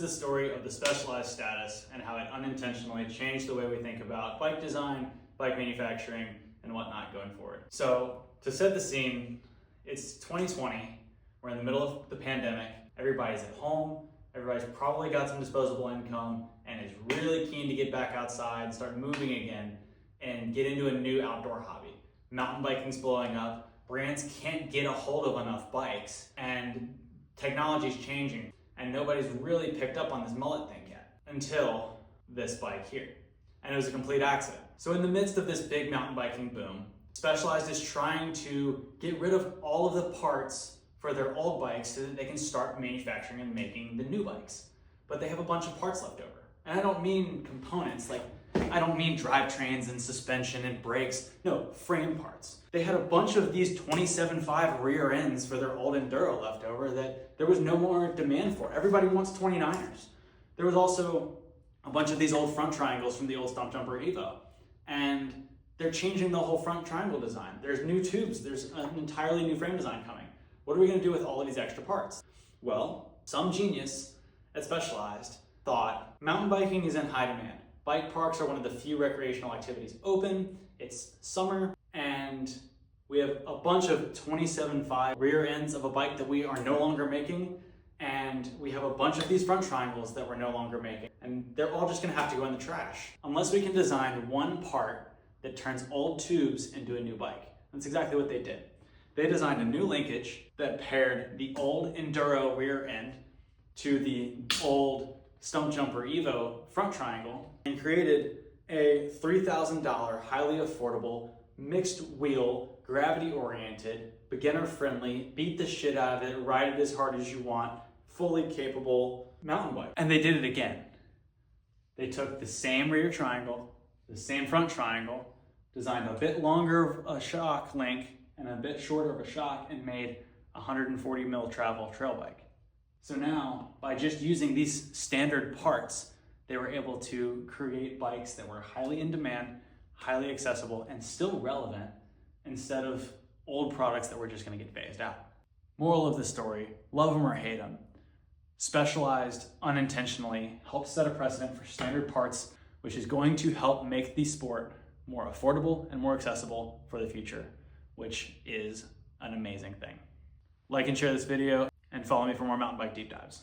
The story of the Specialized status and how it unintentionally changed the way we think about bike design, bike manufacturing, and whatnot going forward. So to set the scene, it's 2020, we're in the middle of the pandemic, everybody's at home, everybody's probably got some disposable income and is really keen to get back outside, start moving again, and get into a new outdoor hobby. Mountain biking's blowing up, brands can't get a hold of enough bikes, and technology's changing. And nobody's really picked up on this mullet thing yet until this bike here. And it was a complete accident. So in the midst of this big mountain biking boom, Specialized is trying to get rid of all of the parts for their old bikes so that they can start manufacturing and making the new bikes. But they have a bunch of parts left over. And I don't mean components, like I don't mean drivetrains and suspension and brakes. No, frame parts. They had a bunch of these 27.5 rear ends for their old Enduro left over that there was no more demand for. Everybody wants 29ers. There was also a bunch of these old front triangles from the old Stumpjumper Evo. And they're changing the whole front triangle design. There's new tubes. There's an entirely new frame design coming. What are we gonna do with all of these extra parts? Well, some genius at Specialized thought mountain biking is in high demand. Bike parks are one of the few recreational activities open. It's summer, and we have a bunch of 27.5 rear ends of a bike that we are no longer making, and we have a bunch of these front triangles that we're no longer making, and they're all just gonna have to go in the trash unless we can design one part that turns old tubes into a new bike. That's exactly what they did. They designed a new linkage that paired the old Enduro rear end to the old Stumpjumper Evo front triangle and created a $3,000 highly affordable mixed wheel, gravity oriented, beginner friendly, beat the shit out of it, ride it as hard as you want, fully capable mountain bike. And they did it again. They took the same rear triangle, the same front triangle, designed a bit longer of a shock link and a bit shorter of a shock, and made a 140 mil travel trail bike. So now, by just using these standard parts, they were able to create bikes that were highly in demand, highly accessible, and still relevant, instead of old products that were just gonna get phased out. Moral of the story, love them or hate them, Specialized unintentionally helps set a precedent for standard parts, which is going to help make the sport more affordable and more accessible for the future, which is an amazing thing. Like and share this video, and follow me for more mountain bike deep dives.